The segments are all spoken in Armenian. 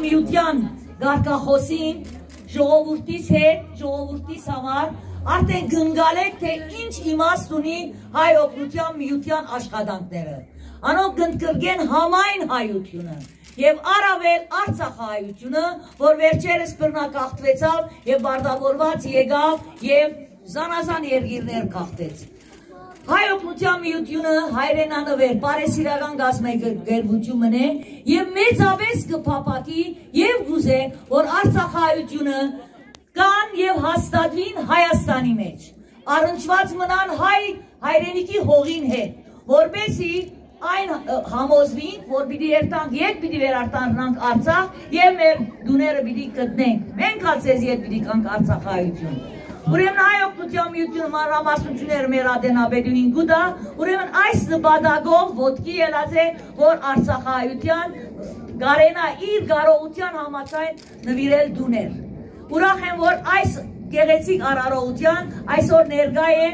Միության գարկախոսին ժողովուրդիս հետ, ժողովուրդիս համար արդեն գնգալեք, թե ինչ իմաստ ունի հայ օգնության միության աշխատանքները։ Անոնք կընդգրկեն համայն հայությունը եւ առավել Արցախահայությունը, որ վերջերս բռնակախտվեցավ եւ բարտավորված եկավ եւ զանազան երկիրներ խախտեց։ Հայ օգնության միությունը հայրենանվեր պարեսիրական գազམ-գերբությունն է եւ մեծապես կփապակի եւ գուզե, որ Արցախահայությունը կան եւ հաստատվին Հայաստանի մեջ, առնչված մնան հայրենիքի հողին հետ, որպեսզի այն համոզվին, որ պիտի երթանք, ետ պիտի վերարտանք Արցախ եւ մեր դուները պիտի գտնենք, մենք ացեզի հետ պիտի կանք Արցախահայություն։ Ուրեմն հայ օգնության միությունը մանրամասնությունները մեր ադենաբեդուին գուտա, ուրեմն այս նպատակով ոտքի ելած է, որ Արցախահայության գարենա իր կարողության համաձայն նվիրել դուներ։ Ուրախ եմ, որ այս գեղեցիկ արարողության այսօր ներկա է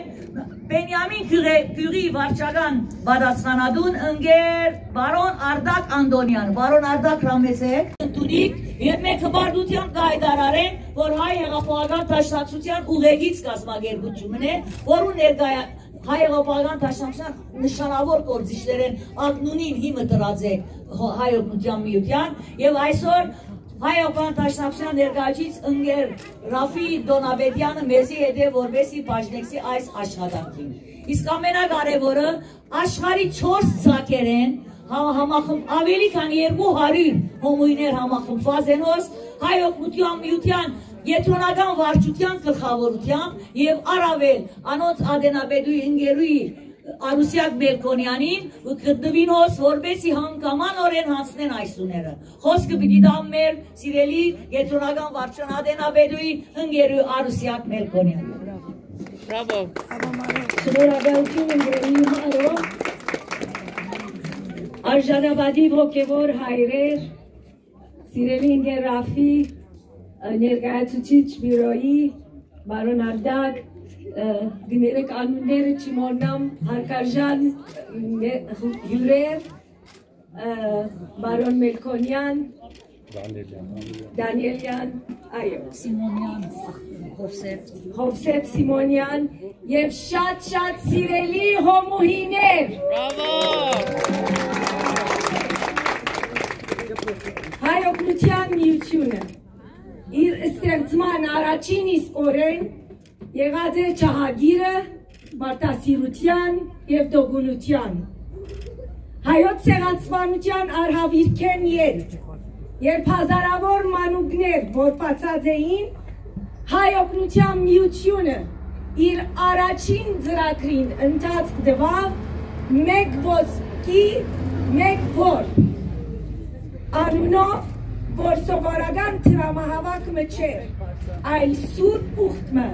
Բենյամին Գյուղի վարչական պատասխանատուն ընկեր բարոն Արտակ Անդոնյան, բարոն Արտակ Ռամեսեք, տունիկ եւ մենք հպարտությամբ կհայտարարենք, որ հայ հեղափոխական դաշնակցության ուղեկից կազմակերպությունն է, որում ներկայ հայ հեղափոխական դաշնակցության նշանավոր գործիչներ են ակնունին հիմը դրած է հայ օգնության միության եւ այսօր հայ օգնության դաշնակցության ներկայացուցիչ ընկեր Ռաֆի Դոնաբեդյանը մեզի հետ է որպեսզի բաժնեցի այս աշխատանքին։ Իսկ ամենակարևորը աշխարհի 4 ցակեր են ավելի քան 200 հոմույներ համախմբված են հայ օգնության միության Եթոնական վարչության գլխավորությամբ եւ առավել անոնց ադենաբեդուի ընկերուի Արուսյակ Մելքոնյանին գտնվին հոս, որպեսզի հանգամանորեն հանցնեն այս տուները։ Խոսքը պիտի տամ մեր սիրելի Եթոնական վարչության ադենաբեդուի ընկերուի Արուսյակ Մելքոնյանին։ Բրավո։ Շնորհակալություն ընկերուի հարո, արժանապատիվ հոգևոր հայրեր, սիրելի ընկեր Ռաֆի, ներկայացուցիչ բյուրոյի, բարոն Արտակ, գները կանունները չմոռնամ, հարկարժան հյուրեր, բարոն Մելքոնյան, Դանիելյան, այո, Սիմոնյան, Հովսեփ Սիմոնյան եւ շատ սիրելի հոմուհիներ։ Հայ օգնության միությունը իր ստեղծման առաջին իսկ օրեն եղած է ճահագիրը մարդասիրության եւ դոգունության հայոց ցեղասպանության արհավիրքեն յետ երբ հազարավոր մանուկներ որպացած էին հայ օգնության միությունը իր առաջին ծրագրին ընթացք տվավ մեկ ոսկի մեկ որ անունով որ սովորական տրամահավաքը չէր այլ սուրբ ուխտը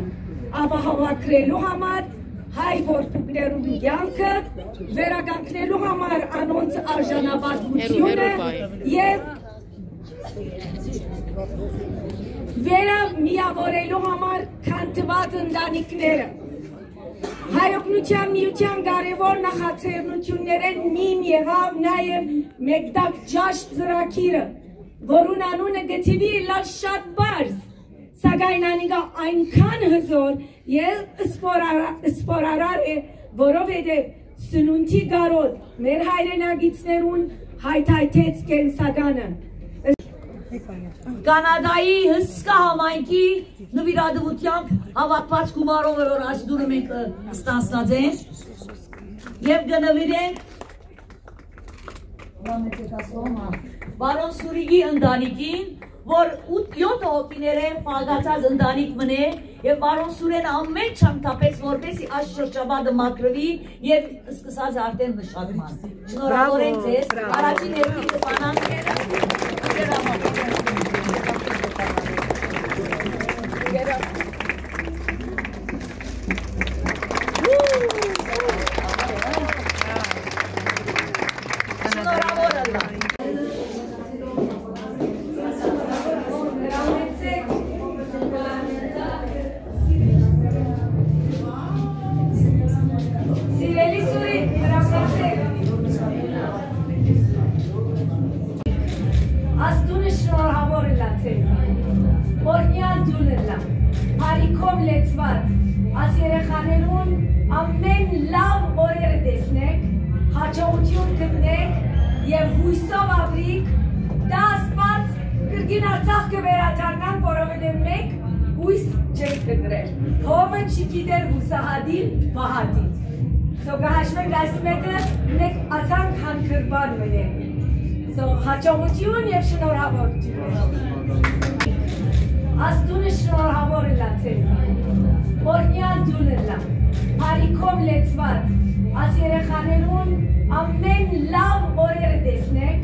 ապահովագրելու համար հայ որդուկներու կյանքը վերականգնելու համար անոնց արժանապատվությունը եւ վերամիավորելու համար քանդված ընտանիքները հայ օգնության միության կարևոր նախաձեռնություններեն մին եղավ նաեւ մեկդակ ճաշտ ծրագիրը որուն անունը գտիվի լավ շատ բարձ սակայն անիկա այնքան հզոր եւ սպորարար է որովհետեւ սնունդի գարոտ մեր հայրենագիցներուն հայթայթեց կենսականը Կանադայի հսկա համայնքի նվիրատվությամբ հավաքված գումարով որ այս դուրը մենք ստանցնած ենք եւ կնվիրենք բարոն Սուրիգի ընտանիքին որ 7 հոգիներեն ֆալգացած ընտանիք մնե եւ բարոն Սուրենը ամեն չանթապես որպեսի այս շրջաբադը մաքրվի եւ սկսած արդեն մշակման։ Շնորհավոր ենք ձեզ, առաջին երկի կպանանք Օրնյալ դուլելա, հարիքով լեցված, աս երեխաներուն ամեն լավ օրերը տեսնեք, հաջողություն գտնեք և հույսով ապրիք, դա ասված կրգին Արցախ կվերադառնան, որովհետև մեկ հույս չեք կտրել, հոմը չգիտեր հուսահատին վահատին։ Կհաշվենք այս մեկը մեկ ասանք հանքրբան մնենք, հաջողություն և շնորհավորություն։ Աստունը շնորհավոր է լացել, օրնյալ դուլելա, հարիքով լեցված, աս երեխաներուն ամեն լավ օրերը տեսնեք,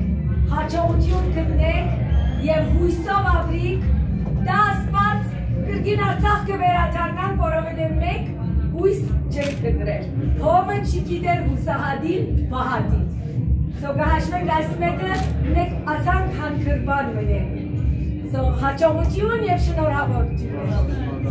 հաջողություն գտնեք և հույսով ապրիք, դա ասված կրգին Արցախ կվերադառնան, որովհետև մեկ հույս չեք կտրել, հոմը չգիտեր հուսահատին վահատին։ Կհաշվենք այս մեկը մեկ ասանք հանքրբան մնենք, հաջողություն և շնորհավորություն։